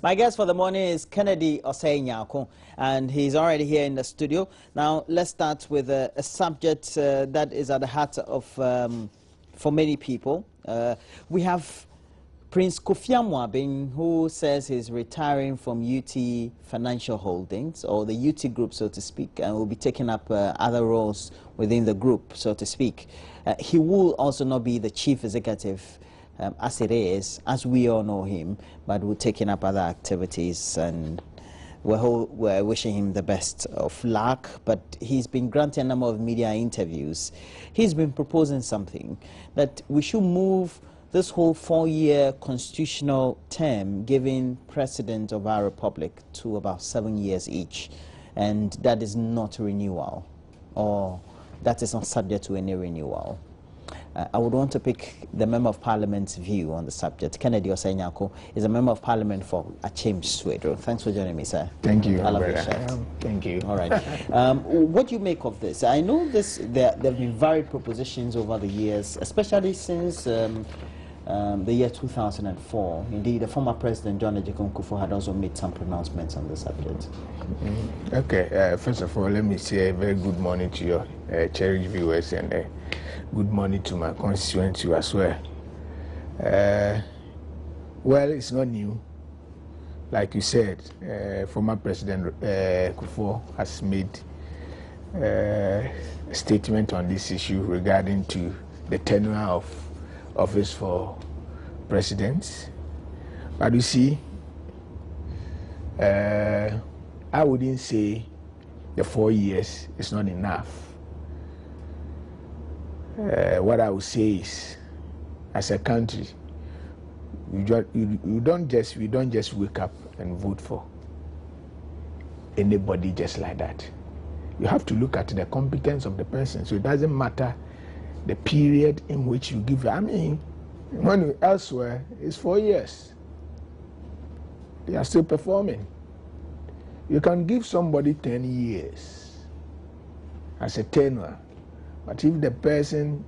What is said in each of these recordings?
My guest for the morning is Kennedy Osei-Nyako, and he's already here in the studio. Now, let's start with a subject that is at the heart of, for many people. We have Prince Kofi Amwabin, who says he's retiring from UT Financial Holdings, or the UT Group, so to speak, and will be taking up other roles within the group, so to speak. He will also not be the chief executive as it is, as we all know him, but we're taking up other activities, and we're wishing him the best of luck. But he's been granting a number of media interviews. He's been proposing something, that we should move this whole 4-year constitutional term giving president of our republic to about 7 years each, and that is not renewal, or that is not subject to any renewal. I would want to pick the Member of Parliament's view on the subject. Kennedy Osei-Nyako is a Member of Parliament for Achim Swedro. Thanks for joining me, sir. Thank you. I love your shirt. Thank you. All right. What do you make of this? I know there have been varied propositions over the years, especially since the year 2004. Indeed, the former President John Ejekon Kufuor had also made some pronouncements on the subject. Okay. First of all, let me say a very good morning to your cherished viewers, and good morning to my constituents as well. Well, it's not new. Like you said, former President Kufuor has made a statement on this issue regarding to the tenure of office for presidents. But you see, I wouldn't say the 4 years is not enough. What I would say is, as a country, we don't just wake up and vote for anybody just like that. You have to look at the competence of the person. So it doesn't matter the period in which you give. I mean, when elsewhere it's 4 years, they are still performing. You can give somebody 10 years as a tenure, but if the person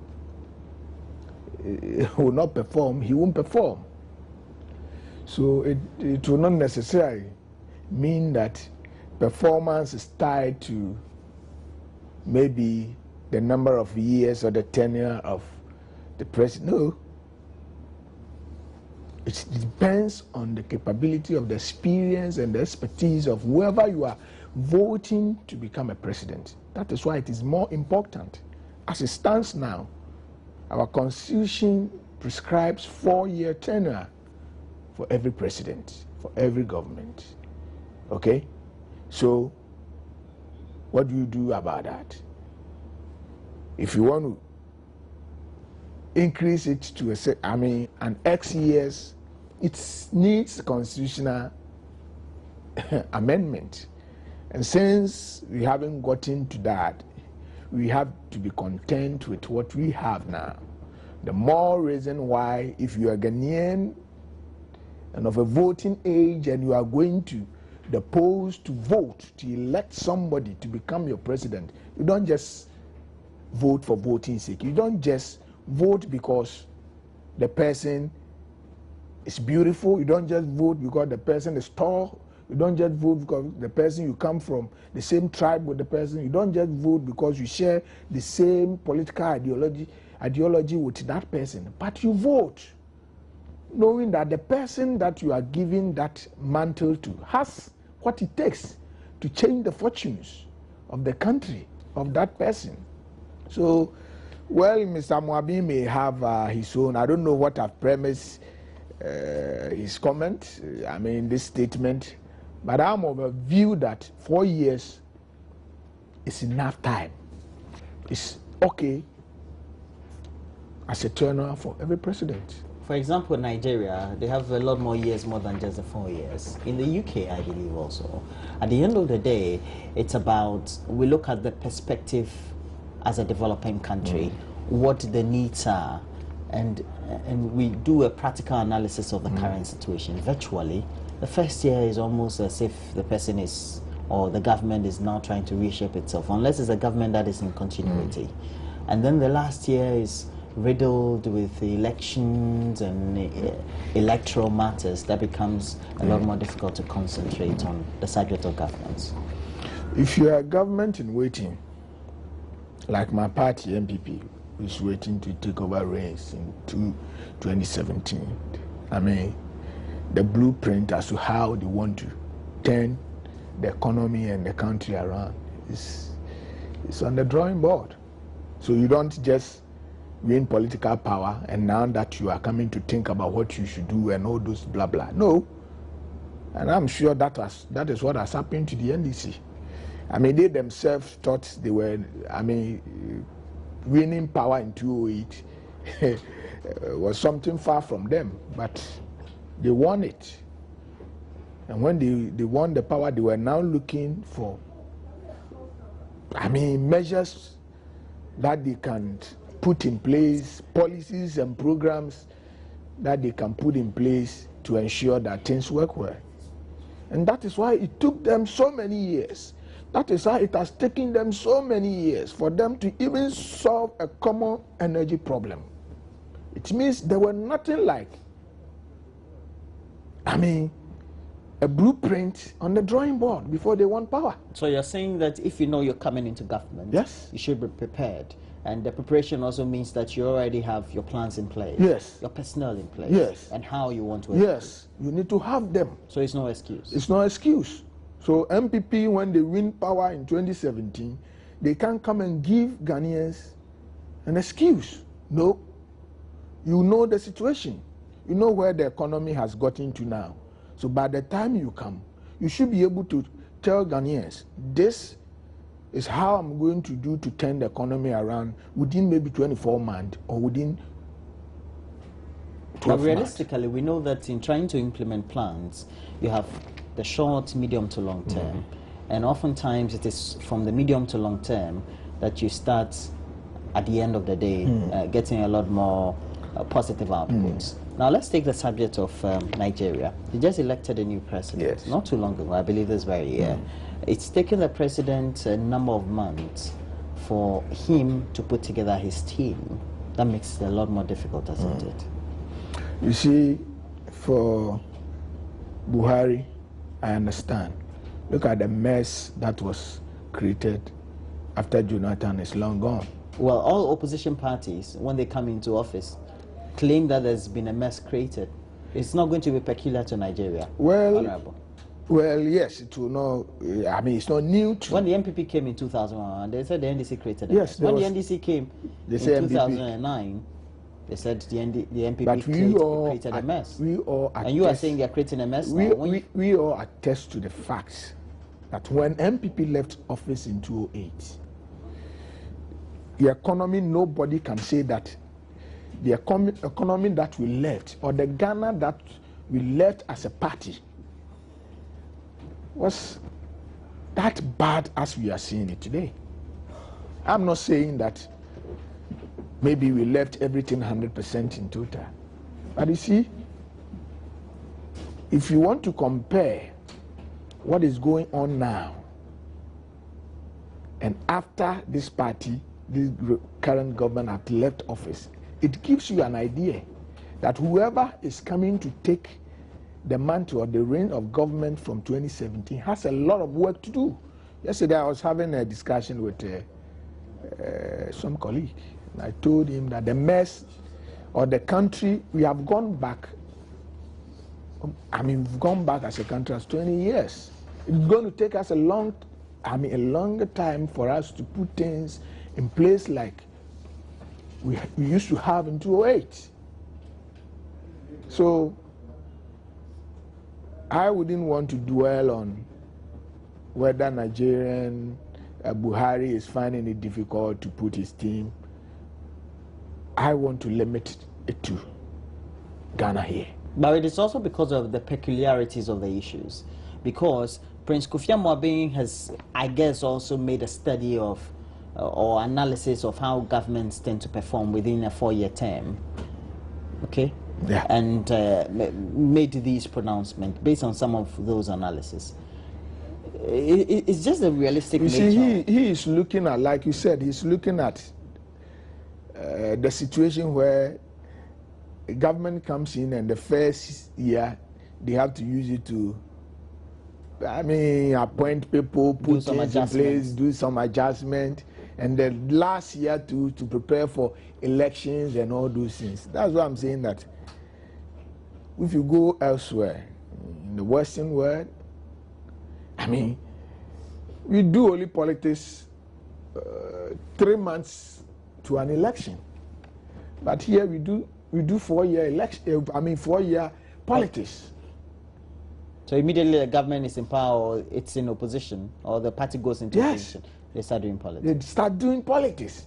will not perform, he won't perform. So it will not necessarily mean that performance is tied to maybe the number of years or the tenure of the president. No. It depends on the capability of the experience and the expertise of whoever you are voting to become a president. That is why it is more important. As it stands now, our constitution prescribes 4-year tenure for every president, for every government. Okay? So, what do you do about that? If you want to increase it to an X years, it needs constitutional amendment. And since we haven't gotten to that, we have to be content with what we have now. The more reason why, if you are Ghanaian and of a voting age and you are going to the polls to vote, to elect somebody to become your president, you don't just vote for voting sake. You don't just vote because the person is beautiful. You don't just vote because the person is tall. You don't just vote because the person, you come from the same tribe with the person. You don't just vote because you share the same political ideology with that person. But you vote knowing that the person that you are giving that mantle to has what it takes to change the fortunes of the country, of that person. So, well, Mr. Amwabin may have his own. I don't know what I've premised his comment, this statement, but I'm of a view that 4 years is enough time. It's okay as a tenure for every president. For example, Nigeria, they have a lot more years, more than just the 4 years. In the UK, I believe also. At the end of the day, it's about, we look at the perspective as a developing country, what the needs are, and we do a practical analysis of the current situation. Virtually, the first year is almost as if the person is, or the government is now trying to reshape itself, unless it's a government that is in continuity. And then the last year is riddled with elections and electoral matters, that becomes a lot more difficult to concentrate on the subject of governance? If you are a government in waiting, like my party, MPP, is waiting to take over reins in 2017, I mean, the blueprint as to how they want to turn the economy and the country around is on the drawing board. So you don't just win political power and now that you are coming to think about what you should do and all those blah blah. No. And I'm sure that is what has happened to the NDC. I mean, they themselves thought they were, winning power in 2008 was something far from them, but they won it. And when they won the power, they were now looking for, measures that they can put in place, policies and programs that they can put in place to ensure that things work well. And that is why it took them so many years. That is why it has taken them so many years for them to even solve a common energy problem. It means there were nothing like, a blueprint on the drawing board before they won power. So you're saying that if you know you're coming into government, yes, you should be prepared. And the preparation also means that you already have your plans in place. Yes. Your personnel in place. Yes. And how you want to. Yes. You need to have them. So it's no excuse. It's no excuse. So MPP, when they win power in 2017, they can't come and give Ghanaians an excuse. No. You know the situation. You know where the economy has gotten to now. So by the time you come, you should be able to tell Ghanaians, this is how I'm going to do to turn the economy around within maybe 24 months or within 12 months. But realistically, we know that in trying to implement plans, you have the short, medium to long term. And oftentimes it is from the medium to long term that you start, at the end of the day, getting a lot more positive outputs. Now let's take the subject of Nigeria. You just elected a new president, yes, not too long ago, I believe this very year. It's taken the president a number of months for him to put together his team. That makes it a lot more difficult, doesn't it? You see, for Buhari, I understand. Look at the mess that was created after Jonathan is long gone. Well, all opposition parties, when they come into office, claim that there's been a mess created. It's not going to be peculiar to Nigeria. Well, yes, it will not. It's not new to. When the NPP came in 2001, they said the NDC created a mess. When the NDC came in 2009, they said the NPP created a mess. We all and you are saying they are creating a mess now. We all attest to the facts that when MPP left office in 2008, the economy, nobody can say that the economy that we left, or the Ghana that we left as a party, was that bad as we are seeing it today. I'm not saying that maybe we left everything 100% in total. But you see, if you want to compare what is going on now and after this party, this current government had left office, it gives you an idea that whoever is coming to take the mantle or the reign of government from 2017 has a lot of work to do. Yesterday I was having a discussion with some colleague. I told him that the mess or the country, we have gone back. We've gone back as a country as 20 years. It's going to take us a longer time for us to put things in place like we used to have in 2008. So I wouldn't want to dwell on whether Nigerian Buhari is finding it difficult to put his team. I want to limit it to Ghana here. But it is also because of the peculiarities of the issues. Because Prince Kofi Amwabeng has, I guess, also made a study of or analysis of how governments tend to perform within a 4-year term. Okay? Yeah. And made these pronouncements based on some of those analyses. It's just a realistic nature. You see, he is looking at, like you said, he's looking at the situation where a government comes in and the first year they have to use it to, appoint people, put things in place, do some adjustment, and the last year to prepare for elections and all those things. That's why I'm saying that if you go elsewhere in the Western world, we do only politics 3 months to an election, but here we do 4-year election. 4-year politics. So immediately the government is in power, or it's in opposition, or the party goes into opposition, they start doing politics. They start doing politics.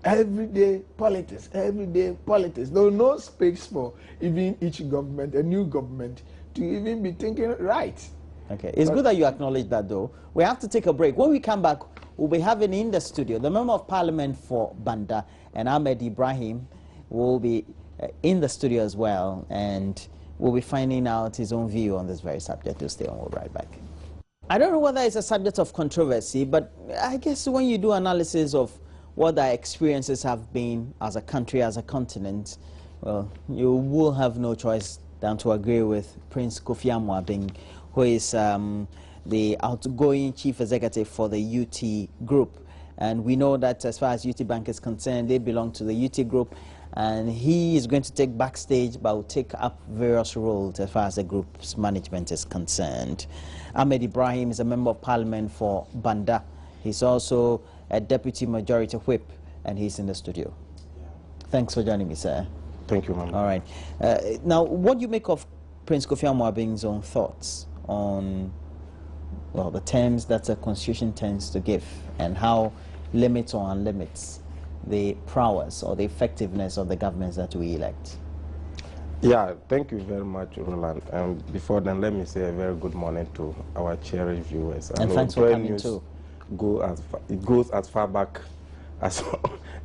Everyday politics, everyday politics. There is no space for even each government, a new government, to even be thinking right. Okay, it's good that you acknowledge that, though. We have to take a break. When we come back, we'll be having in the studio the Member of Parliament for Banda, and Ahmed Ibrahim will be in the studio as well, and we'll be finding out his own view on this very subject. We'll stay on, we'll be right back. I don't know whether it's a subject of controversy, but I guess when you do analysis of what our experiences have been as a country, as a continent, well, you will have no choice than to agree with Prince Kofi Amwabing, who is the outgoing chief executive for the UT Group. And we know that as far as UT Bank is concerned, they belong to the UT Group, and he is going to take backstage, but will take up various roles as far as the group's management is concerned. Ahmed Ibrahim is a Member of Parliament for Banda. He's also a Deputy Majority Whip, and he's in the studio. Thanks for joining me, sir. Thank you, ma'am. All right. Now, what do you make of Prince Kofi Amwabing's own thoughts on, well, the terms that the Constitution tends to give, and how limits or unlimits the prowess or the effectiveness of the governments that we elect? Yeah, thank you very much, Roland. And before then, let me say a very good morning to our cherished viewers. And thanks for coming too. It goes as far back as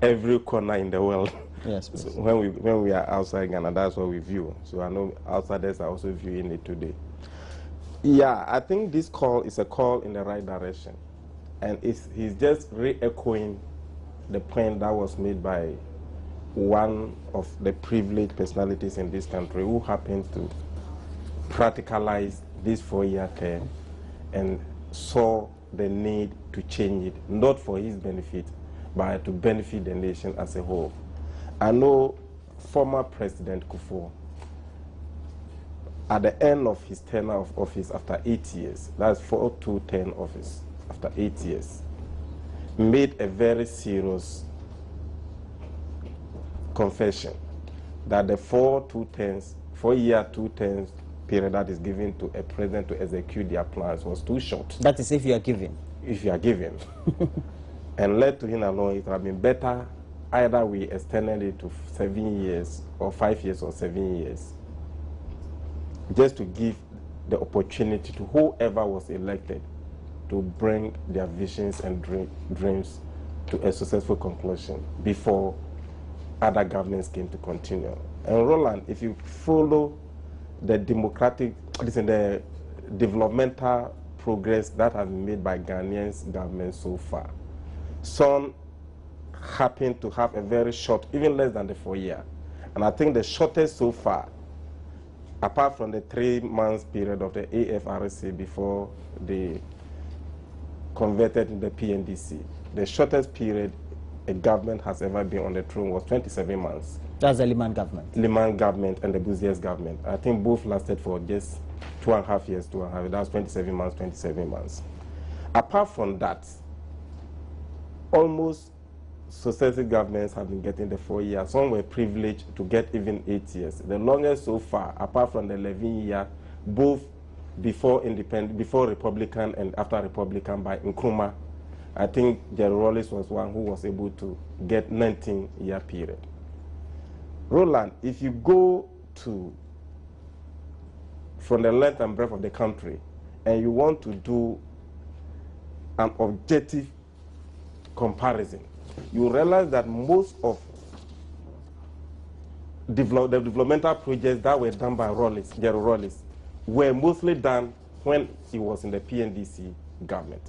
every corner in the world. Yes, so when we are outside Ghana, that's what we view. So I know outsiders are also viewing it today. Yeah, I think this call is a call in the right direction. And he's just re-echoing the point that was made by one of the privileged personalities in this country who happened to practicalize this 4-year term and saw the need to change it, not for his benefit, but to benefit the nation as a whole. I know former President Kufuor, at the end of his tenure of office after 8 years, that's 4-2-10 office, after 8 years, made a very serious confession that the 4-year 2-10 period that is given to a president to execute their plans was too short. That is if you are given. If you are given. And led to him alone, it would have been better either we extended it to 7 years or 5 years or 7 years, just to give the opportunity to whoever was elected to bring their visions and dreams to a successful conclusion before other governments came to continue. And Roland, if you follow the the developmental progress that has been made by Ghanaians government so far, some happen to have a very short, even less than the 4-year. And I think the shortest so far, apart from the 3 months period of the AFRC before they converted in the PNDC, the shortest period a government has ever been on the throne was 27 months. That's the Liman government. Liman government and the Buzier's government. I think both lasted for just 2.5 years, that was 27 months, 27 months. Apart from that, almost successive governments have been getting the 4 years. Some were privileged to get even 8 years. The longest so far, apart from the 11-year, both before Republican and after Republican by Nkrumah, I think Jerry Rawlings was one who was able to get 19-year period. Roland, if you go to, from the length and breadth of the country, and you want to do an objective comparison, you realize that most of the developmental projects that were done by Jerry Rawlings, were mostly done when he was in the PNDC government.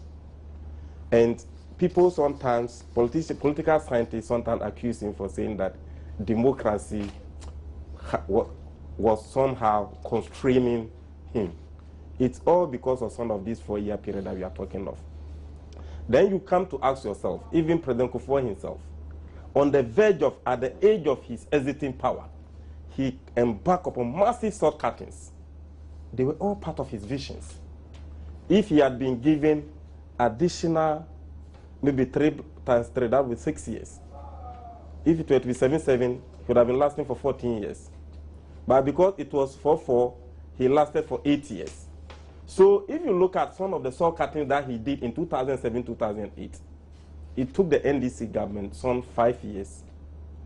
And people sometimes, political scientists sometimes accuse him for saying that democracy was somehow constraining him. It's all because of some of this 4-year period that we are talking of. Then you come to ask yourself, even President Kufuor himself, on the verge of, at the age of his exiting power, he embarked upon massive shortcuttings. They were all part of his visions. If he had been given additional, maybe 3 times 3, that would be 6 years. If it were to be 7-7, he would have been lasting for 14 years. But because it was 4-4, he lasted for 8 years. So if you look at some of the shortcutting that he did in 2007-2008, it took the NDC government some 5 years.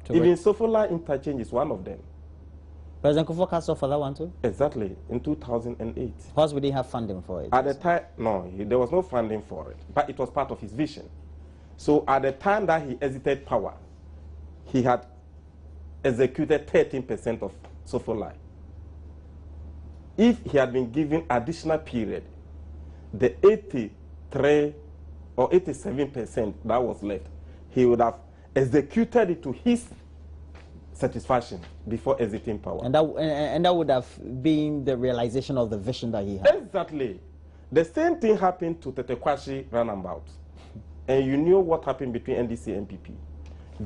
Even Sofola interchange is one of them. President Kufuor cast off for that one too? Exactly, in 2008. Because we didn't have funding for it. At the time, no, there was no funding for it, but it was part of his vision. So at the time that he exited power, he had executed 13% of Sofola. If he had been given additional period, the 83 or 87% that was left, he would have executed it to his satisfaction before exiting power. And that would have been the realization of the vision that he had. Exactly. The same thing happened to Tetekwashi roundabout. And you knew what happened between NDC and PP.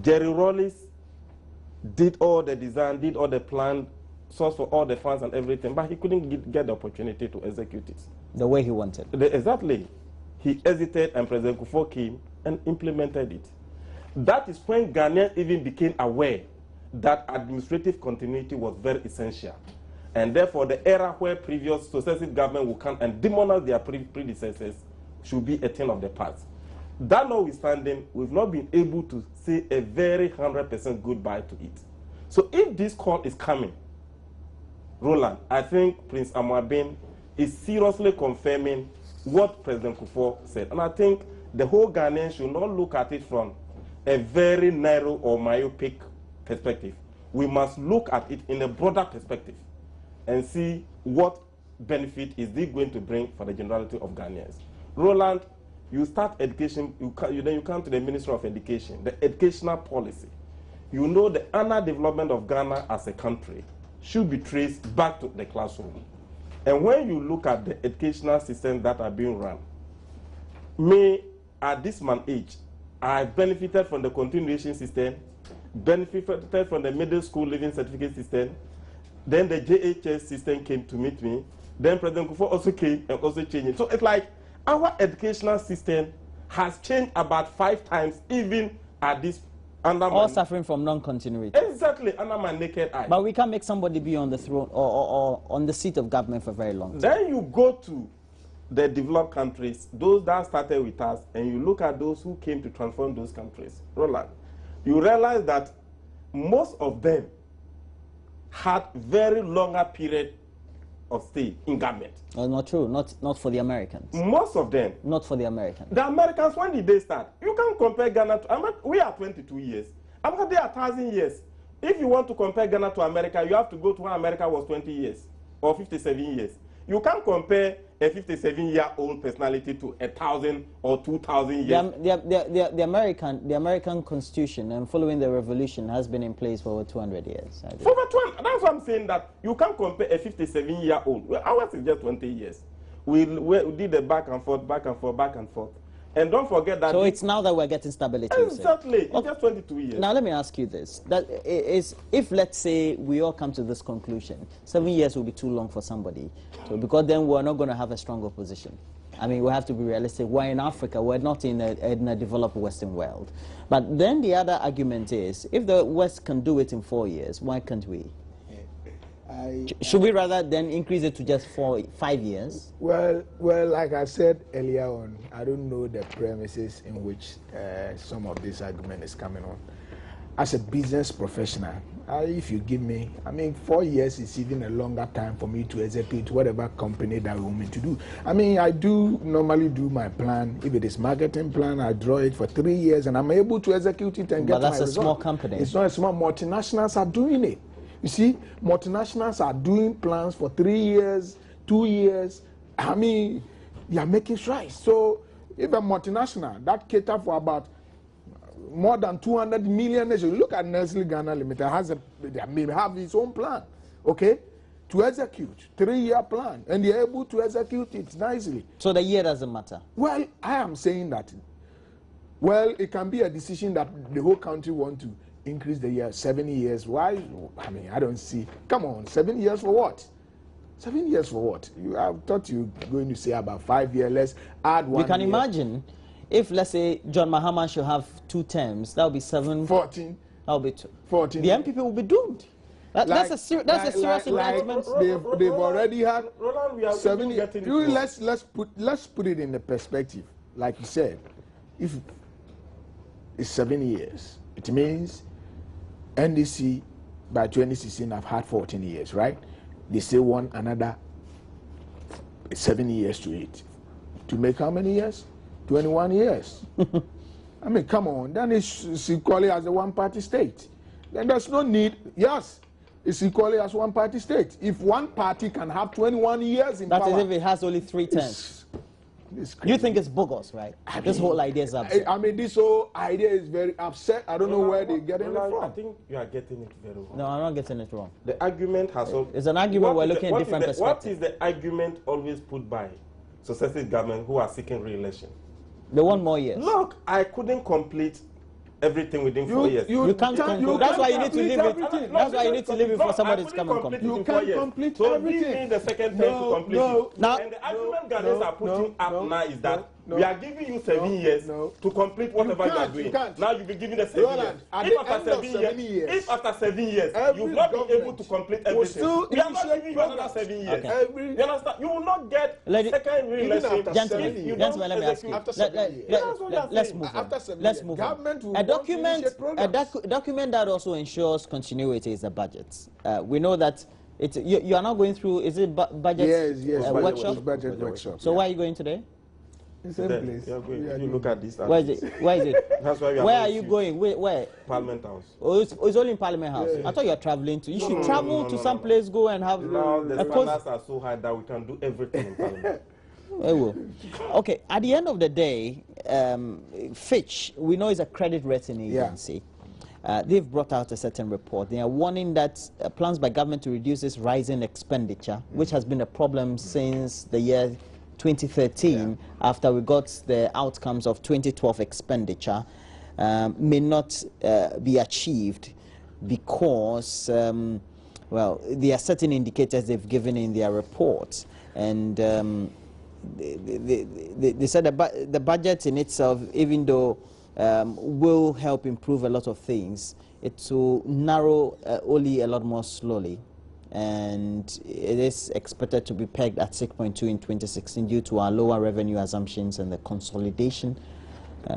Jerry Rawlings did all the design, did all the plan, source for all the funds and everything, but he couldn't get the opportunity to execute it. The way he wanted. Exactly. He exited and President Kufuor came and implemented it. That is when Ghanaians even became aware that administrative continuity was very essential. And therefore, the era where previous successive government will come and demonize their predecessors should be a thing of the past. That notwithstanding, we've not been able to say a very 100% goodbye to it. So if this call is coming, Roland, I think Prince Amwabin is seriously confirming what President Kufuor said. And I think the whole Ghanaian should not look at it from a very narrow or myopic perspective. We must look at it in a broader perspective and see what benefit is it going to bring for the generality of Ghanaians. Roland, you start education, then you come to the Ministry of Education, the educational policy. You know the underdevelopment of Ghana as a country should be traced back to the classroom. And when you look at the educational systems that are being run, me, at this man age, I benefited from the continuation system, benefited from the middle school living certificate system. Then the JHS system came to meet me. Then President Kufuor also came and also changed it. So it's like our educational system has changed about 5 times, even at this all suffering from non-continuity. Exactly, under my naked eye. But we can't make somebody be on the throne or on the seat of government for very long time. Then you go to the developed countries, those that started with us, and you look at those who came to transform those countries. Roland, you realize that most of them had very longer period of stay in government. Oh, not true. Not for the Americans. Most of them. Not for the Americans. The Americans, when did they start? You can't compare Ghana to America. We are 22 years. America, they are 1,000 years. If you want to compare Ghana to America, you have to go to when America was 20 years or 57 years. You can't compare a 57-year-old personality to 1,000 or 2,000 years. The American Constitution and following the revolution has been in place for over 200 years. For over 200, that's what I'm saying, that you can't compare a 57-year-old. Well, ours is just 20 years. We did the back and forth, back and forth, back and forth. And don't forget that... So it's now that we're getting stability. Exactly. It's just 22 years. Now let me ask you this. That is, if let's say we all come to this conclusion, 7 years will be too long for somebody, because then we're not going to have a strong opposition. I mean, we have to be realistic. We're in Africa. We're not in a developed Western world. But then the other argument is, if the West can do it in 4 years, why can't we? Should we rather then increase it to just 5 years? Well, like I said earlier on, I don't know the premises in which some of this argument is coming on. As a business professional, if you give me, 4 years is even a longer time for me to execute whatever company that you want me to do. I do normally do my plan. If it is marketing plan, I draw it for 3 years and I'm able to execute it and get my result. But that's a small company. It's not a small. Multinationals are doing it. You see, multinationals are doing plans for 3 years, 2 years. They are making strides. So If a multinational that cater for about more than 200 million nations, look at Nestle Ghana Limited may have its own plan, okay, to execute 3-year plan, and they're able to execute it nicely. So the year doesn't matter. Well, I am saying that. Well, it can be a decision that the whole country want to increase the year 7 years. Why? I mean, I don't see. Come on, 7 years for what? 7 years for what? I thought you were going to say about 5 years. Let's add 1 You can year. imagine if, let's say, John Mahama should have 2 terms, that would be 7. 14. That would be 14. The MPP will be doomed. That's a serious indictment. They've already had Roland, we are 7 years. getting it Let's put it in the perspective. Like you said, if it's 7 years, it means NDC by 2016 have had 14 years, right? They say one another 7 years to it. To make how many years? 21 years. I mean, come on. Then it's equally as a one-party state. Then there's no need. Yes, it's equally as one-party state. If one party can have 21 years in power. That is if it has only 3 terms. You think it's bogus, right? This whole idea is absurd. I mean, this whole idea is very upset. I don't know where they get it from. I think you are getting it very wrong. No, I'm not getting it wrong. The argument has... It's an argument we're looking at different perspectives. What is the argument always put by successive government who are seeking re-election? They want more years. Look, I couldn't complete everything within 4 years. You can't complete. That's why you need to leave it. That's why you need to leave it for somebody to come and complete. You can't complete so everything. So give me the second term to complete it. Now, and the argument Ghanaians are putting up now is that we are giving you 7 years to complete whatever you are doing. Now you'll be given the 7 years. If after 7 years, you've not been able to complete everything, we are not giving you another 7 years. Okay. You understand? You will not get second re-election. Gentlemen, let me ask you. Let's move on. Let's move on. A document that also ensures continuity is the budget. We know that you are not going through, is it budget workshop? Budget workshop. So why are you going today? The same place. You look at this. Where is it? Where is it? That's why we are Where are you going? Where? Parliament House. Oh, it's only in Parliament House. I thought you were traveling to. You should travel to some place, go and have. Now the standards are so high that we can do everything in Parliament. Okay. At the end of the day, Fitch, we know, is a credit rating agency. They've brought out a certain report. They are warning that plans by government to reduce this rising expenditure, which has been a problem since the year 2013, after we got the outcomes of 2012 expenditure, may not be achieved because, well, there are certain indicators they've given in their report. And they said the budget in itself, even though will help improve a lot of things, it will narrow only a lot more slowly. And it is expected to be pegged at 6.2 in 2016 due to our lower revenue assumptions and the consolidation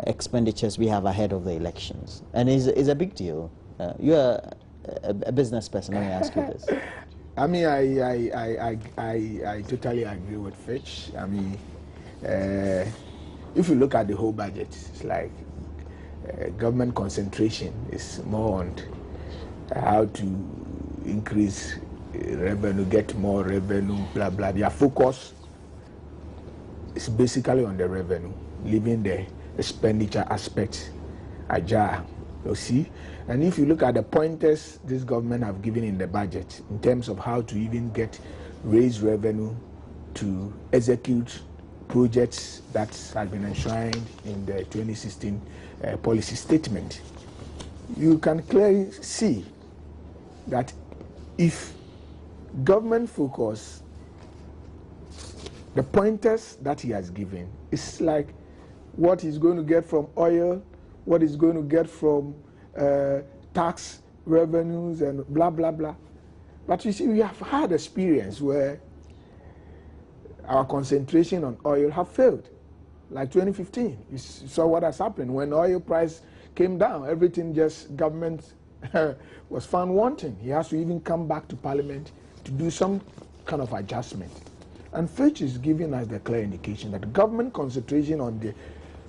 expenditures we have ahead of the elections. And it's a big deal. You're a business person. Let me ask you this. I mean, I totally agree with Fitch. I mean, if you look at the whole budget, it's like government concentration is more on how to increase revenue, get more revenue, blah, blah. Their focus is basically on the revenue, leaving the expenditure aspect ajar. You see? And if you look at the pointers this government have given in the budget in terms of how to even raise revenue to execute projects that have been enshrined in the 2016 policy statement, you can clearly see that if government focus, the pointers that he has given, is like what he's going to get from oil, what he's going to get from tax revenues and blah, blah, blah. But you see, we have had experience where our concentration on oil have failed. Like 2015, you saw what has happened. When oil price came down, everything just, government was found wanting. He has to even come back to Parliament to do some kind of adjustment. And Fitch is giving us the clear indication that government concentration on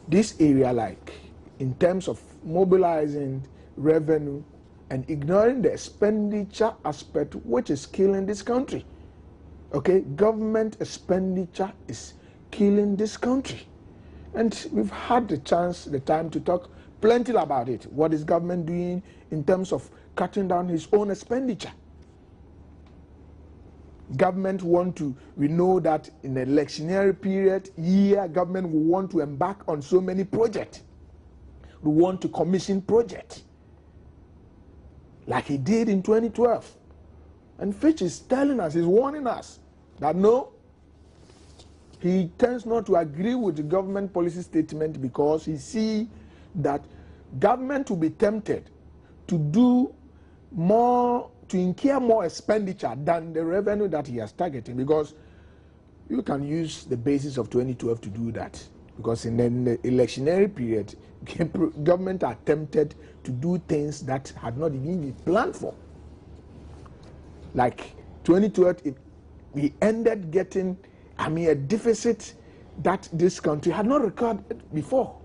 this area, like in terms of mobilizing revenue and ignoring the expenditure aspect, which is killing this country. Okay, government expenditure is killing this country. And we've had the time to talk plenty about it. What is government doing in terms of cutting down his own expenditure? Government we know that in the electionary period, government will want to embark on so many projects. We want to commission projects, like he did in 2012. And Fitch is telling us, he's warning us, that no, he tends not to agree with the government policy statement because he sees that government will be tempted to do more, to incur more expenditure than the revenue that he has targeted, because you can use the basis of 2012 to do that. Because in the electionary period, government are tempted to do things that had not even been planned for. Like 2012, we ended getting, a deficit that this country had not recorded before.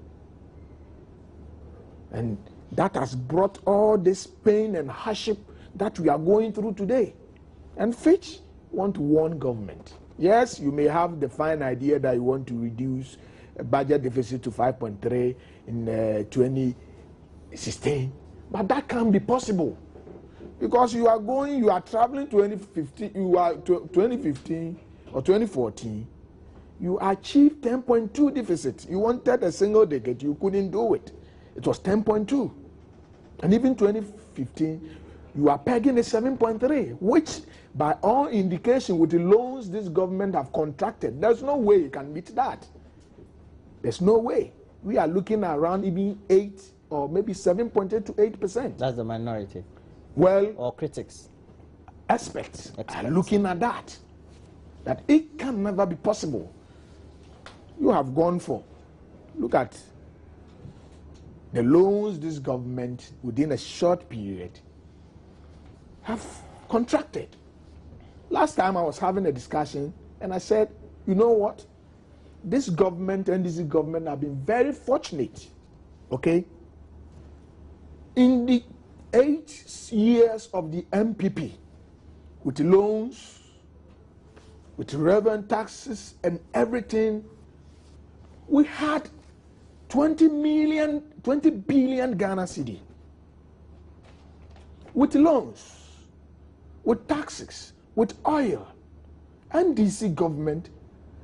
And that has brought all this pain and hardship that we are going through today. And Fitch want to warn government. Yes, you may have the fine idea that you want to reduce a budget deficit to 5.3 in 2016, but that can't be possible because you are traveling 2015 or 2014. You achieved 10.2 deficit. You wanted a single decade, you couldn't do it. It was 10.2. And even 2015, you are pegging a 7.3, which by all indication with the loans this government have contracted, there's no way you can meet that. There's no way. We are looking around even 8 or maybe 7.8 to 8%. That's the minority. Well, or critics. Experts are looking at that. That it can never be possible. You have gone for, look at the loans this government within a short period have contracted. Last time I was having a discussion and I said, you know what? This government, NDC government, have been very fortunate, okay? In the 8 years of the MPP, with loans, with revenue taxes and everything, we had 20 billion Ghana cedi. With loans, with taxes, with oil, NDC government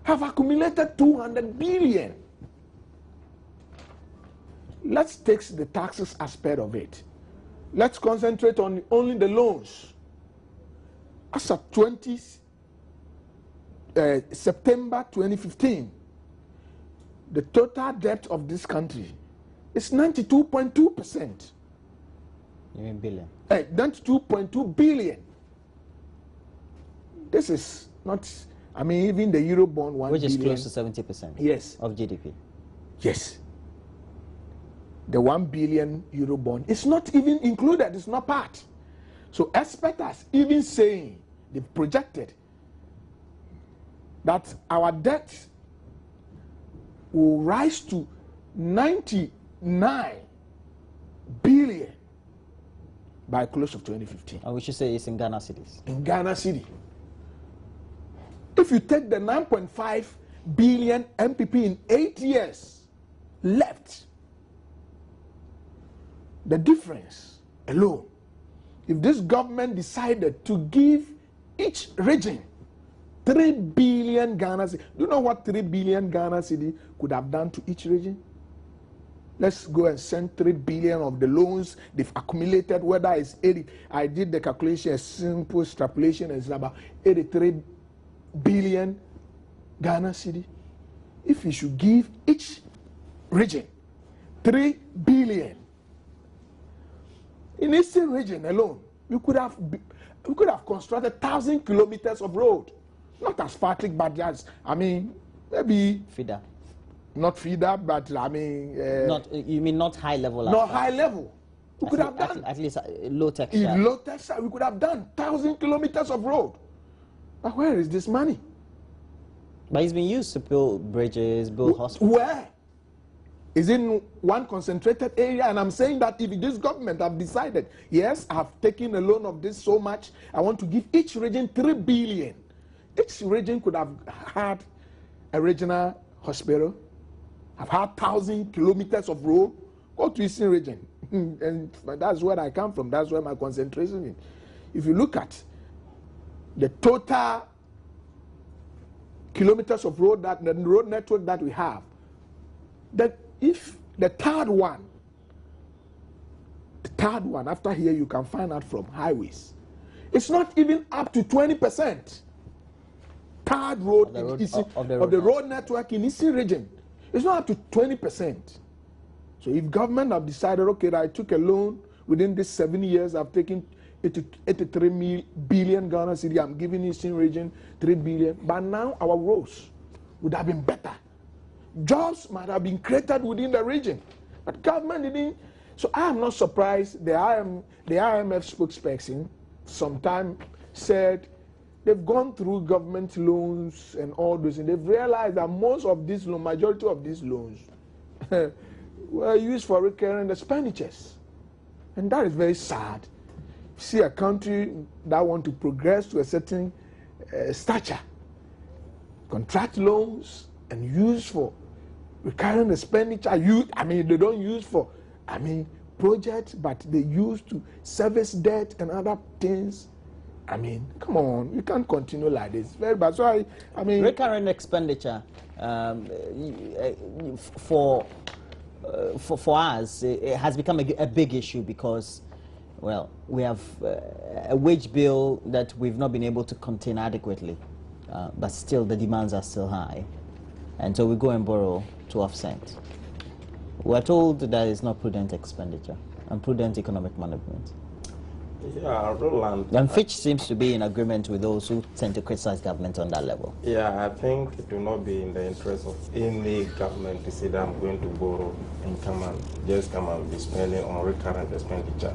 have accumulated 200 billion. Let's take the taxes aspect of it. Let's concentrate on only the loans. As of September 2015, the total debt of this country is 92.2%. You mean billion? 92.2 billion. This is not, even the Eurobond 1 which is billion, close to 70%. Yes. Of GDP. Yes. The 1 billion Eurobond is not even included, it's not part. So experts are even saying, they've projected that our debt will rise to 99 billion by close of 2015. And we should say it's in Ghana cities. In Ghana city. If you take the 9.5 billion MPP in 8 years left, the difference alone, if this government decided to give each region 3 billion Ghana cedi, do you know what 3 billion Ghana cedi could have done to each region? Let's go and send 3 billion of the loans they've accumulated, whether it's 80. I did the calculation, a simple extrapolation, it's about 83 billion Ghana cedi. If you should give each region 3 billion, in Eastern region alone, we could have constructed 1,000 kilometers of road, not asphaltic, but just, maybe feeder. Not feeder, but not, you mean not high level? Not high level. We could have done at least low texture. In low texture, we could have done 1,000 kilometers of road. But where is this money? But it's been used to build bridges, build hospitals. Where? Is in one concentrated area? And I'm saying that if this government have decided, yes, I have taken a loan of this so much, I want to give each region 3 billion. Each region could have had a regional hospital, I've had 1,000 kilometers of road. Go to Eastern region. And that's where I come from. That's where my concentration is. If you look at the total kilometers of road, that the road network that we have, that if the third one after here you can find out from highways, it's not even up to 20%. Third road of the road network in Eastern region, it's not up to 20%. So if government have decided, okay, I took a loan within these 7 years, I've taken 83 billion Ghana cedi, I'm giving Eastern region 3 billion, but now our roads would have been better. Jobs might have been created within the region, but government didn't. So I am not surprised the IMF spokesperson sometime said they've gone through government loans and all those, and they've realized that majority of these loans were used for recurring expenditures. And that is very sad. See a country that want to progress to a certain stature, contract loans and use for recurring expenditure. They don't use for, projects, but they use to service debt and other things. Come on, you can't continue like this. Very bad. So recurrent expenditure for us, it has become a big issue because, well, we have a wage bill that we've not been able to contain adequately, but still the demands are still high, and so we go and borrow to offset. We're told that it's not prudent expenditure and prudent economic management. Yeah, Roland. And Fitch seems to be in agreement with those who tend to criticize government on that level. Yeah, I think it will not be in the interest of any government to say that I'm going to borrow and come and be spending on recurrent expenditure.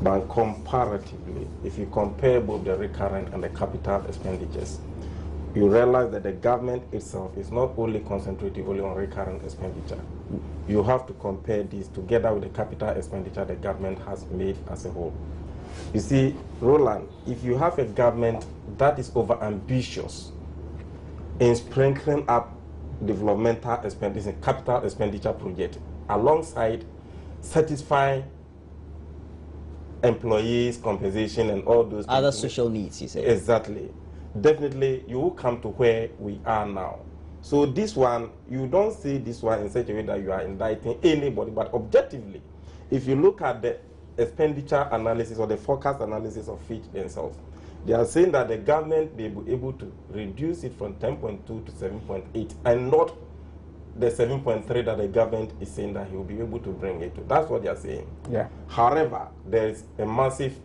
But comparatively, if you compare both the recurrent and the capital expenditures, you realize that the government itself is not only concentrating only on recurrent expenditure. You have to compare this together with the capital expenditure the government has made as a whole. You see, Roland, if you have a government that is over-ambitious in sprinkling up developmental expenditure, capital expenditure project, alongside satisfying employees' compensation and all those other things, social needs, you say. Exactly. Definitely, you will come to where we are now. So this one, you don't see this one in such a way that you are indicting anybody, but objectively, if you look at the expenditure analysis or the forecast analysis of Fitch themselves, they are saying that the government may be able to reduce it from 10.2 to 7.8 and not the 7.3 that the government is saying that he will be able to bring it to. That's what they are saying. Yeah. However, there is a massive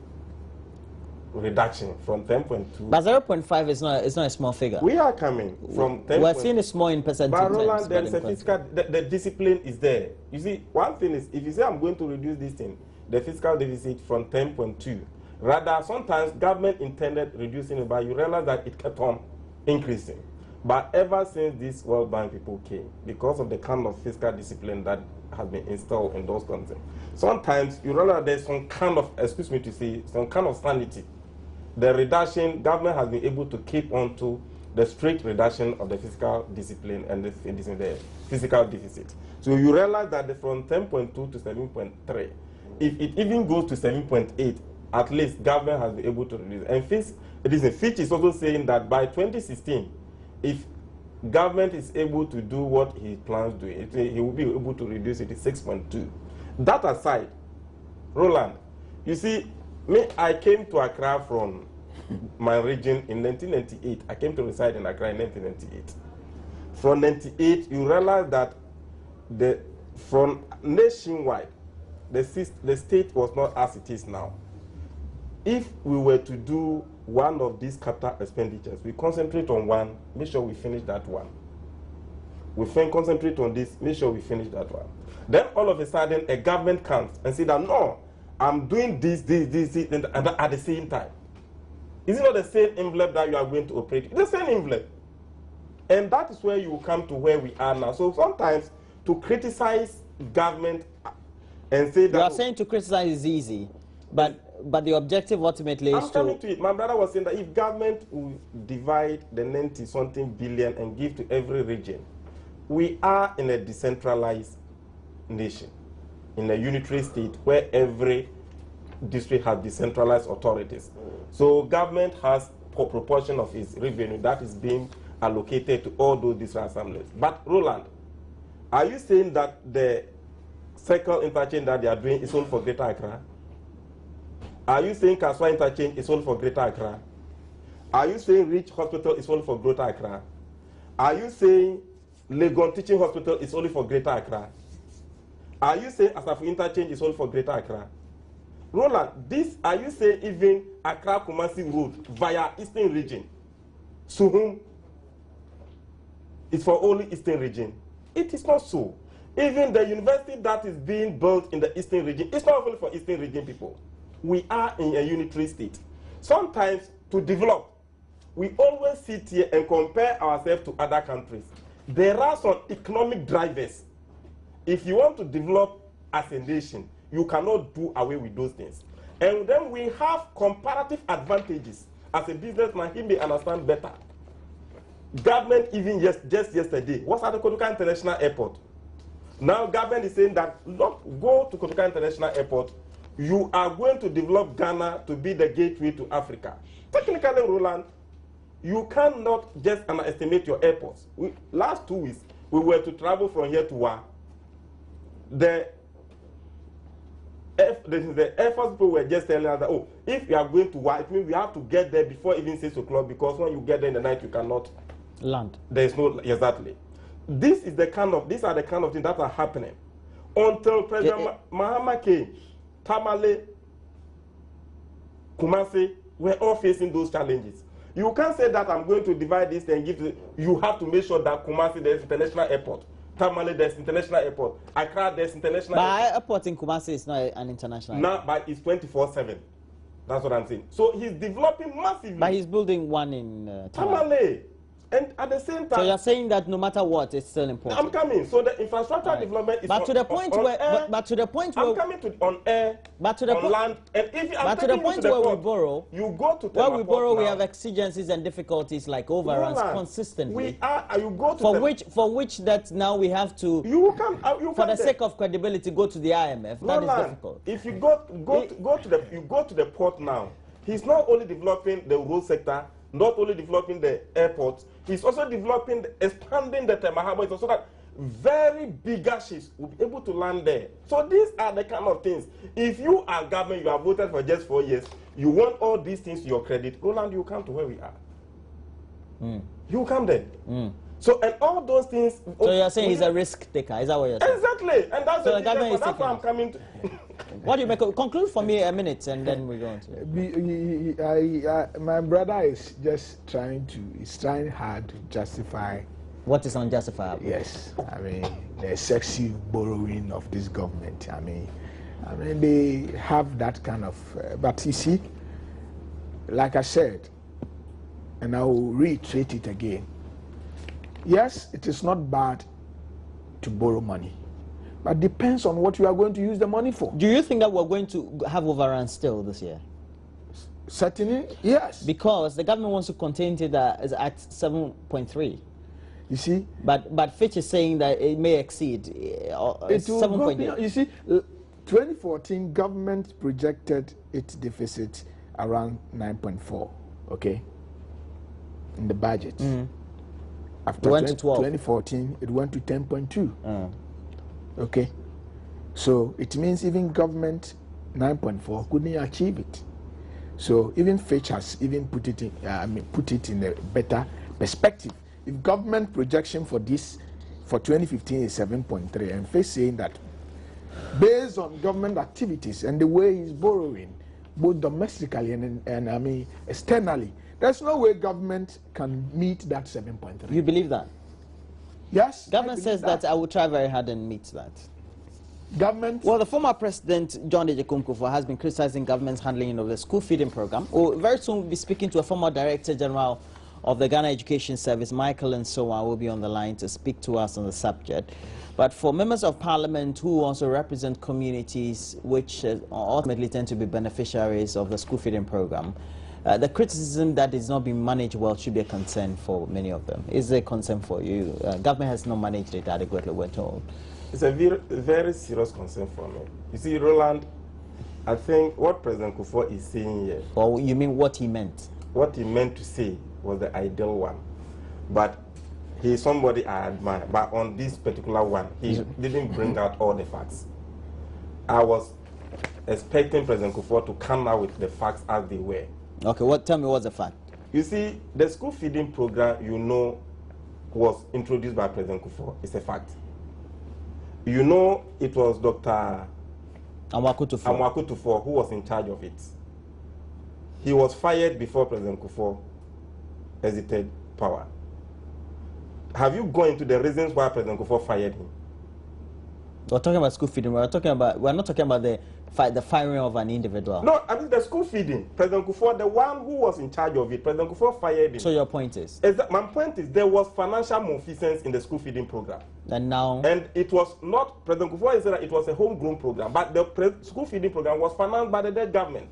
reduction from 10.2. But 0.5 is not a small figure. We are coming from 10. We're seeing it small in percentage. But Roland, there is a fiscal, the discipline is there. You see, one thing is, if you say I'm going to reduce this thing, the fiscal deficit from 10.2, rather sometimes government intended reducing it, but you realize that it kept on increasing. But ever since these World Bank people came, because of the kind of fiscal discipline that has been installed in those countries, sometimes you realize there's some kind of, excuse me to say, some kind of sanity. The reduction, government has been able to keep on to the strict reduction of the fiscal discipline and the fiscal deficit. So you realize that from 10.2 to 7.3, if it even goes to 7.8, at least government has been able to reduce. And Fitch is also saying that by 2016, if government is able to do what he plans to do, he will be able to reduce it to 6.2. That aside, Roland, you see, I came to Accra from my region in 1998. I came to reside in Accra in 1998. From 1998, you realize that from nationwide, the state was not as it is now. If we were to do one of these capital expenditures, we concentrate on one, make sure we finish that one. We concentrate on this, make sure we finish that one. Then all of a sudden, a government comes and says that, no, I'm doing this, and at the same time. Is it not the same envelope that you are going to operate? It's the same envelope. And that is where you will come to where we are now. So sometimes to criticize government and say that... You are saying to criticize is easy, but the objective ultimately is I'm coming to it. My brother was saying that if government will divide the 90-something billion and give to every region we are in a decentralized nation, in a unitary state where every district has decentralized authorities. So government has a proportion of its revenue that is being allocated to all those district assemblies. But Roland, are you saying that the circle interchange that they are doing is only for Greater Accra? Are you saying Kaswa interchange is only for Greater Accra? Are you saying Rich Hospital is only for Greater Accra? Are you saying Legon Teaching Hospital is only for Greater Accra? Are you saying Asafu interchange is only for Greater Accra? Roland, this, are you saying even Accra Kumasi Road via Eastern Region, Suhum, is for only Eastern Region? It is not so. Even the university that is being built in the Eastern Region, it's not only for Eastern Region people. We are in a unitary state. Sometimes to develop, we always sit here and compare ourselves to other countries. There are some economic drivers. If you want to develop as a nation, you cannot do away with those things. And then we have comparative advantages. As a businessman, he may understand better. Government, even just yesterday, what's at the Kotoka International Airport? Now government is saying that, look, go to Kotoka International Airport, you are going to develop Ghana to be the gateway to Africa. Technically, Roland, you cannot just underestimate your airports. Last 2 weeks, we were to travel from here to Wa. The Air Force people were just telling us that, oh, if you are going to Wa, it means we have to get there before even 6 o'clock, because when you get there in the night, you cannot land. There is no, exactly. These are the kind of things that are happening. Until President Mahama came, Tamale, Kumasi, we're all facing those challenges. You can't say that I'm going to divide this and give it. You have to make sure that Kumasi, there's international airport. Tamale, there's international airport. Accra, there's international airport. Airport in Kumasi is not an international now, airport. but it's 24/7. That's what I'm saying. So he's developing massively. But he's building one in Tamale. And at the same time, so you're saying that no matter what, it's still important. I'm coming. So the infrastructure development is but to the point where, air, but to the point where I'm coming to on air, but to the on land, and if I'm but to the point where we borrow, you go to where we borrow, now. we have exigencies and difficulties like overruns consistently. We are. You go to for which that now we have to. You can. For the sake of credibility, go to the IMF. That is difficult. If you go to the port now, he's not only developing the road sector, not only developing the airports, he's also developing, expanding the Temahaba, so that very bigger ships will be able to land there. So these are the kind of things. If you are government, you have voted for just 4 years, you want all these things to your credit, Roland, you come to where we are. You come there. So, and all those things. So you're saying he's a risk taker, is that what you're saying? Exactly. And that's so the government is that's why I'm coming to. What do you make? Conclude for me a minute and then we go on to my brother is just trying hard to justify what is unjustifiable. Yes, I mean the excessive borrowing of this government. I mean they have that kind of. But you see, like I said, and I will reiterate it again. Yes, it is not bad to borrow money, but depends on what you are going to use the money for. Do you think that we're going to have overruns still this year? Certainly, yes. Because the government wants to contain it at 7.3. You see? But Fitch is saying that it may exceed 7.8. You see, 2014 government projected its deficit around 9.4, okay, in the budget. After 2014, it went to 10.2. Okay, so it means even government 9.4 couldn't achieve it. So even Fitch has even put it in a better perspective. If government projection for this for 2015 is 7.3, and Fitch saying that based on government activities and the way he's borrowing, both domestically and externally, there's no way government can meet that 7.3. You believe that? Yes. Government says that I will try very hard and meet that. Government? Well, the former president, John Ejekumkufo, has been criticizing government's handling of the school feeding program. We'll very soon be speaking to a former director general of the Ghana Education Service, Michael Nsowa, will be on the line to speak to us on the subject. But for members of parliament who also represent communities which ultimately tend to be beneficiaries of the school feeding program, The criticism that is not being managed well should be a concern for many of them. Is there a concern for you? Government has not managed it adequately, we're told. It's a very, very serious concern for me. You see, Roland, I think what President Kufuor is saying here. Or you mean what he meant? What he meant to say was the ideal one. But he's somebody I admire. But on this particular one, he didn't bring out all the facts. I was expecting President Kufuor to come out with the facts as they were. Okay, tell me what's the fact? You see, the school feeding program, you know, was introduced by President Kufuor. It's a fact. You know, it was Dr. Amwakutufor who was in charge of it. He was fired before President Kufuor exited power. Have you gone into the reasons why President Kufuor fired him? We're talking about school feeding. We're not talking about the firing of an individual. No, I mean the school feeding. President Kufuor, the one who was in charge of it, President Kufuor fired him. So your point is? My point is there was financial malfeasance in the school feeding program. And now? And it was not, President Kufuor said that it was a homegrown program, but the school feeding program was financed by the dead government.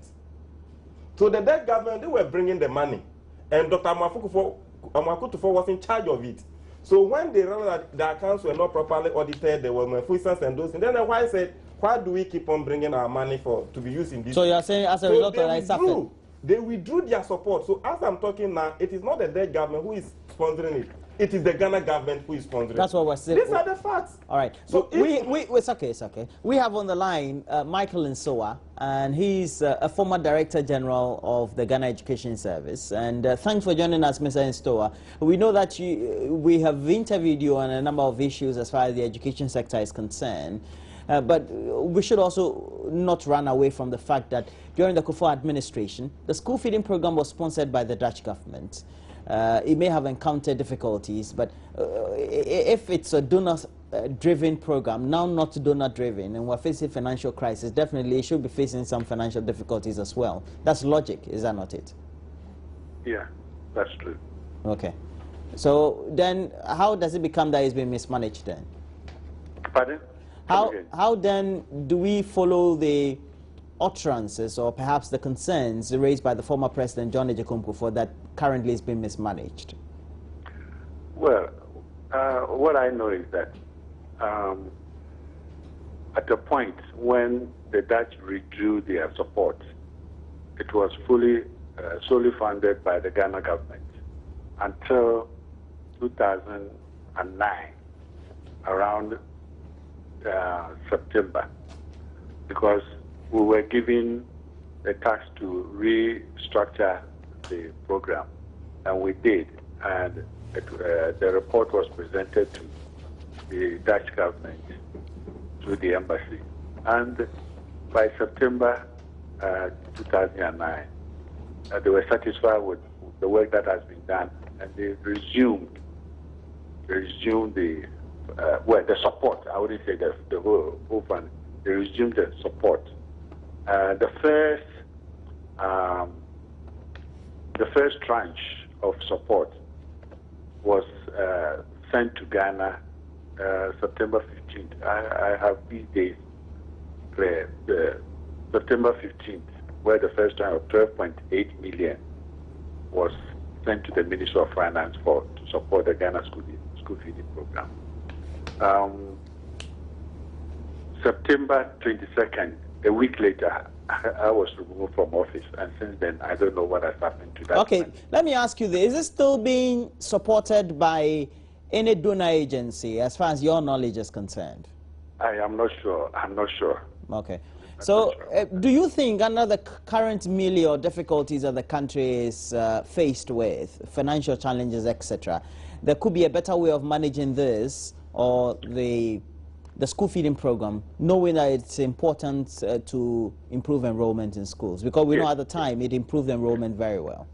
So the dead government, they were bringing the money. And Dr. Amwakutufor was in charge of it. So when they realized that the accounts were not properly audited, there were malfeasance and those things, then the wife said, why do we keep on bringing our money to be used in this? So you are saying as a result of that, they withdrew their support. So as I'm talking now, it is not the dead government who is sponsoring it. It is the Ghana government who is sponsoring. That's what we're saying. These are the facts. All right. So it's okay. It's okay. We have on the line Michael Nsoa, and he's a former Director General of the Ghana Education Service. And thanks for joining us, Mr. Nsoa. We know that we have interviewed you on a number of issues as far as the education sector is concerned. But we should also not run away from the fact that during the Kufuor administration, the school feeding program was sponsored by the Dutch government. It may have encountered difficulties, but if it's a donor-driven program, now not donor-driven, and we're facing financial crisis, definitely it should be facing some financial difficulties as well. That's logic, is that not it? Yeah, that's true. Okay. So then how does it become that it's been mismanaged then? Pardon? How then do we follow the utterances or perhaps the concerns raised by the former President John Agyekum Kufuor that currently is being mismanaged? Well, what I know is that at the point when the Dutch withdrew their support, it was solely funded by the Ghana government until 2009, around September, because we were given the task to restructure the program, and we did, and the report was presented to the Dutch government through the embassy, and by September 2009, they were satisfied with the work that has been done, and they resumed the support. I wouldn't say the whole fund. They resumed the support. The first tranche of support was sent to Ghana September 15th. I have these days clear. September 15th, where the first tranche of 12.8 million was sent to the Ministry of Finance to support the Ghana school feeding program. September 22nd, a week later, I was removed from office, and since then, I don't know what has happened to that. Okay, let me ask you this. Is it still being supported by any donor agency, as far as your knowledge is concerned? I am not sure. I'm not sure. Okay. So, do you think under the current milieu or difficulties that the country is faced with, financial challenges, etc., there could be a better way of managing this, or the school feeding program, knowing that it's important to improve enrollment in schools? Because we know at the time it improved enrollment very well.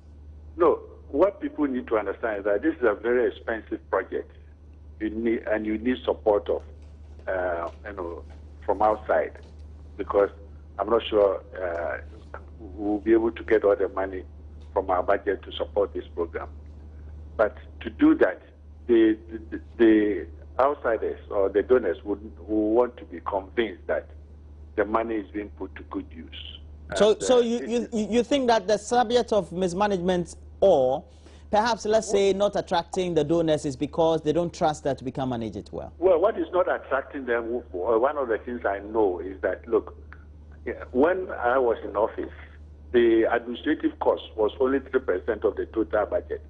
No, what people need to understand is that this is a very expensive project. You need support of, from outside, because I'm not sure we'll be able to get all the money from our budget to support this program. But to do that, the outsiders or the donors would want to be convinced that the money is being put to good use. So you think that the subject of mismanagement, or perhaps let's say not attracting the donors, is because they don't trust that we can manage it well? Well, what is not attracting them, one of the things I know is that, look, when I was in office, the administrative cost was only 3% of the total budget.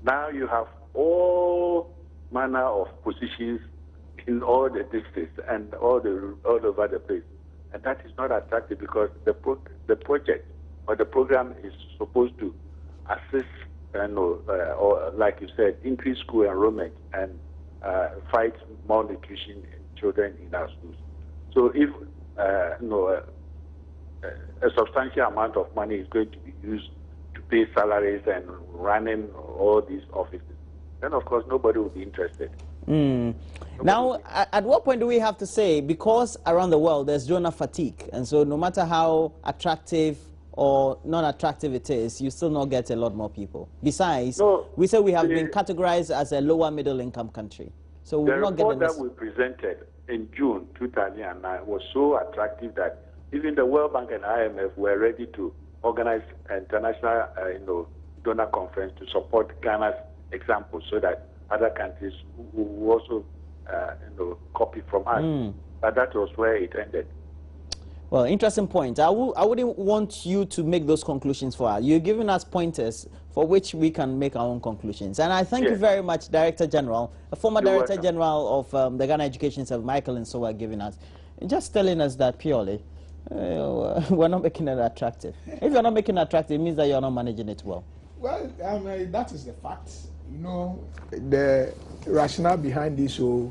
Now you have all manner of positions in all the districts and all over the place. And that is not attractive because the project or the program is supposed to assist, or like you said, increase school enrollment and fight malnutrition in children in our schools. So if a substantial amount of money is going to be used to pay salaries and running all these offices, then of course nobody will be interested. Now, at what point do we have to say, because around the world there's donor fatigue, and so no matter how attractive or non-attractive it is, you still not get a lot more people? Besides, we say we have been categorized as a lower middle income country. So we will not get the report that we presented in June 2009 was so attractive that even the World Bank and IMF were ready to organize an international donor conference to support Ghana's example so that other countries will also copy from us. But that was where it ended. Well, interesting point. I wouldn't want you to make those conclusions for us. You're giving us pointers for which we can make our own conclusions. And I thank you very much, Director General, a former Director General of the Ghana Education Service, Michael Nsowa, giving us, just telling us that purely, we're not making it attractive. If you're not making it attractive, it means that you're not managing it well. Well, that is the fact. You know, the rationale behind this whole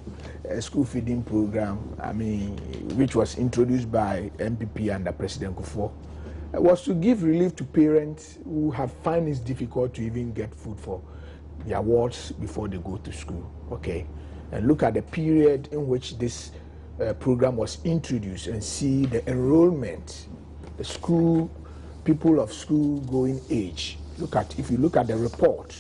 school feeding program, which was introduced by MPP under President Kufuor, was to give relief to parents who find it difficult to even get food for their wards before they go to school. Okay, and look at the period in which this program was introduced and see the enrollment, the school, people of school going age. If you look at the report,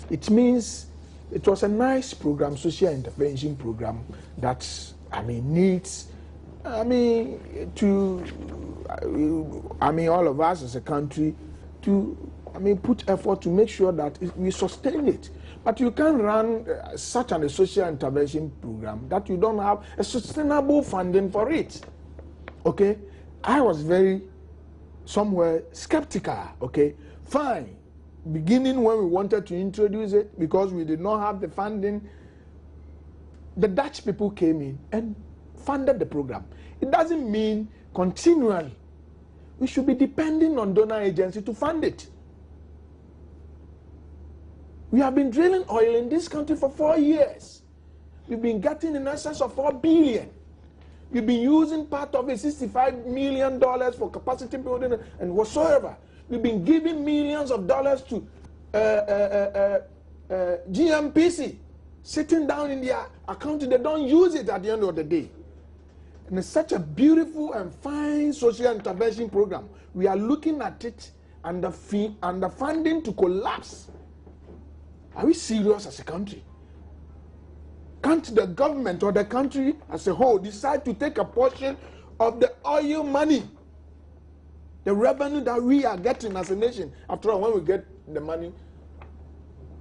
it means it was a nice program, social intervention program that needs all of us as a country to put effort to make sure that we sustain it. But you can't run such a social intervention program that you don't have a sustainable funding for it. Okay, I was somewhere skeptical. Okay, fine. Beginning when we wanted to introduce it, because we did not have the funding, the Dutch people came in and funded the program. It doesn't mean continually we should be depending on donor agency to fund it. We have been drilling oil in this country for 4 years. We've been getting in excess of 4 billion. We've been using part of it, $65 million for capacity building and whatsoever. We've been giving millions of dollars to GMPC, sitting down in their account, they don't use it at the end of the day. And it's such a beautiful and fine social intervention program. We are looking at it and the funding to collapse. Are we serious as a country? Can't the government or the country as a whole decide to take a portion of the oil money, the revenue that we are getting as a nation? After all, when we get the money,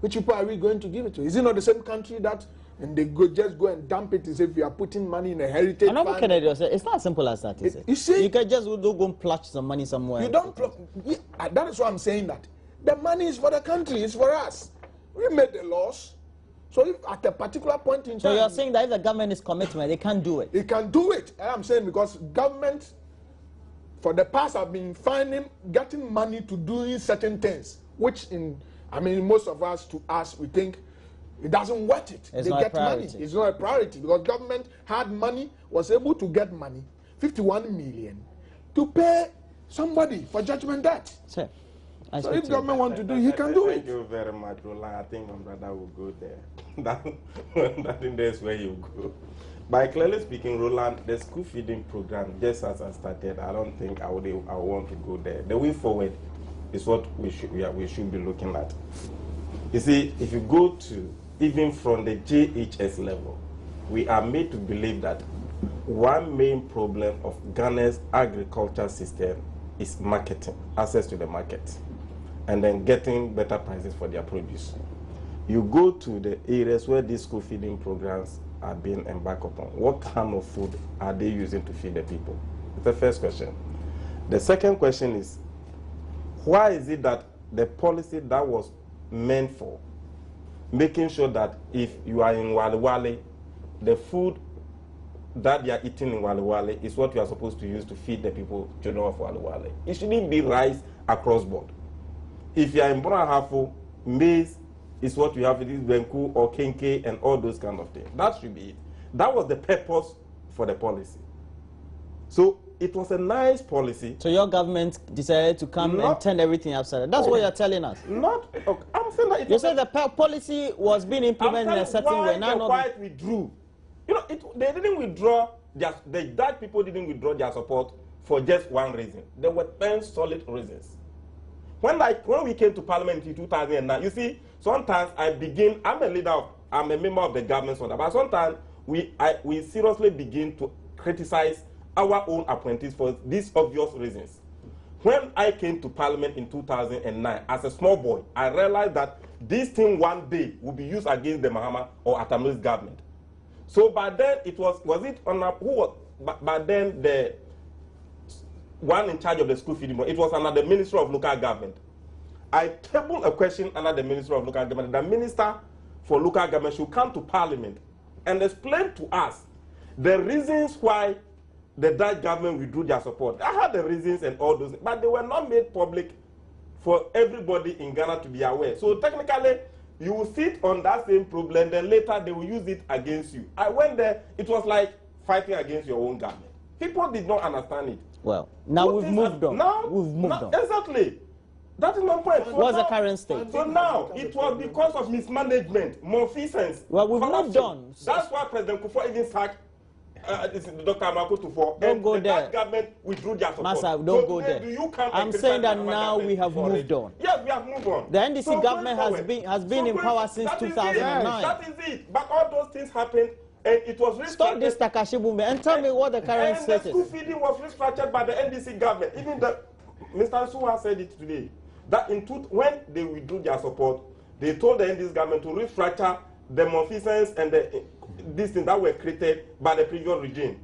which people are we going to give it to? Is it not the same country that, and they just go and dump it as if we are putting money in a heritage fund? It's not as simple as that, is it? You see? You can just go and plunge some money somewhere. You don't, that is why I'm saying that. The money is for the country, it's for us. We made the laws. So if at a particular point in time... So you're saying that if the government is commitment, they can't do it? It can do it. And I'm saying because government, for the past, have been getting money to doing certain things, which most of us, we think it doesn't worth it. It's they not get a priority. money. It's not a priority because government had money, was able to get money, 51 million, to pay somebody for judgment debt. Sure. So if government want to do, he can do it. Thank you very much, Roland. I think my brother will go there. That's where you go. By clearly speaking, Roland, the school feeding program, just as I started, I don't think I want to go there. The way forward is what we should be looking at. You see, if you go to even from the JHS level, we are made to believe that one main problem of Ghana's agriculture system is marketing, access to the market, and then getting better prices for their produce. You go to the areas where these school feeding programs are being embarked upon. What kind of food are they using to feed the people? It's the first question. The second question is, why is it that the policy that was meant for making sure that if you are in Wale Wale, the food that they are eating in Wale Wale is what you are supposed to use to feed the people, children of Wale Wale? It shouldn't be rice across board. If you are in Brahafo, maize is what you have, it is Benku or Kenke and all those kind of things. That should be it. That was the purpose for the policy. So it was a nice policy. So your government decided to come and turn everything upside down. That's what you're telling us. Not, okay, I'm saying that you said the policy was being implemented in a certain way. Now quite withdrew. You know, they didn't withdraw. The Dutch people didn't withdraw their support for just one reason. There were 10 solid reasons. When we came to Parliament in 2009, you see, sometimes I'm a member of the government, but sometimes we seriously begin to criticize our own apprentices for these obvious reasons. When I came to Parliament in 2009, as a small boy, I realized that this thing one day will be used against the Mahama or Atamu's government. So by then, by then the one in charge of the school feeding, it was under the Ministry of Local Government. I tabled a question under the Ministry of Local Government. The Minister for Local Government should come to Parliament and explain to us the reasons why the Dutch government withdrew their support. I had the reasons and all those, but they were not made public for everybody in Ghana to be aware. So technically, you will sit on that same problem, then later they will use it against you. I went there, it was like fighting against your own government. People did not understand it. Well, now we've moved on. Now we've moved on. Exactly. That is my point. So what's the current state? So now, it was because of mismanagement, malfeasance. Well, we've moved on. That's why President Kufuor even sacked Dr. Amako Tufo. Don't go there. The government withdrew their support. Massa, don't go there. I'm saying that now we have moved on. Yes, we have moved on. The NDC government has been in power since 2009. That is it. But all those things happened. And it was restructured. Stop this Takashi Bumbe and tell me what the current status is. And the school feeding was restructured by the NDC government. Even Mr. Suha said it today. That when they withdrew their support, they told the NDC government to restructure the malfeasance and these things that were created by the previous regime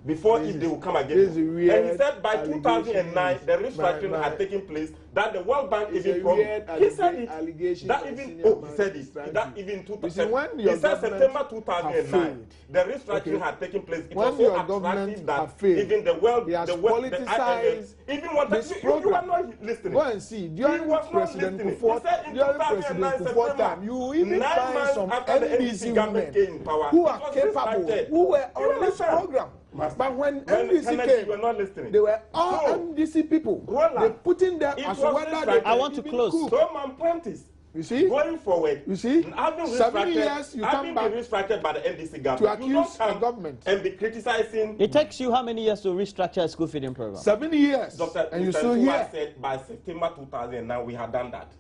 before if they will come again. And he said by 2009, the restructuring had taken place, that the World Bank even promised. He said it. That even, he said it. That even he said September 2009, the restructuring had taken place. It was so attractive that even the World, the IMF, even wanted you are not listening. Go and see. During President Kufuor time, you even find some NDC women who are capable, who were on this program. But when NDC came, were not listening. They were all NDC people. They put in there as whether they I want to close. So my point is, you see, going forward, you see, 7 years you come back restructured by the NDC government to accuse the government and be criticizing. It takes you how many years to restructure a school feeding program? 7 years. And you still here. Said by September 2009 we had done that.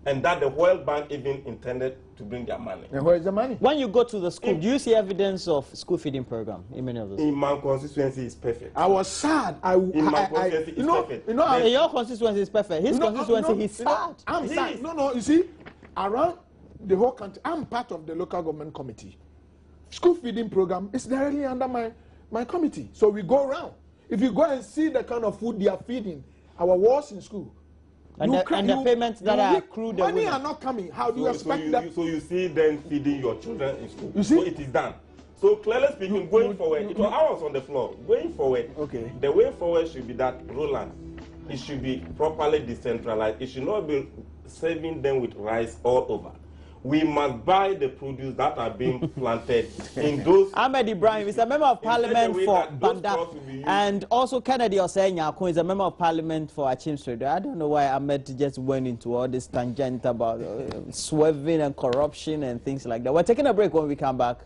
And that the World Bank even intended to bring their money. And where is the money? When you go to the school, do you see evidence of school feeding program in many of those? In my constituency, is perfect. I was sad. In my constituency, it's perfect. In your constituency is perfect. His constituency, he's sad. I'm sad. No, you see, around the whole country, I'm part of the local government committee. School feeding program is directly under my committee. So we go around. If you go and see the kind of food they are feeding, our wars in school, and the payments that are accrued, money are not coming. How do you expect that? So you see them feeding your children in school. You see? So it is done. So clearly speaking, going forward, I was on the floor. Going forward, okay. The way forward should be that, Roland, it should be properly decentralized. It should not be serving them with rice all over. We must buy the produce that are being planted in those. Ahmed Ibrahim is a member of parliament for Banda, and also Kennedy Osei-Nyako is a member of parliament for Achimstredo. I don't know why Ahmed just went into all this tangent about swerving and corruption and things like that. We're taking a break. When we come back,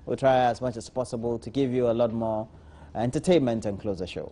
we'll try as much as possible to give you a lot more entertainment and close the show.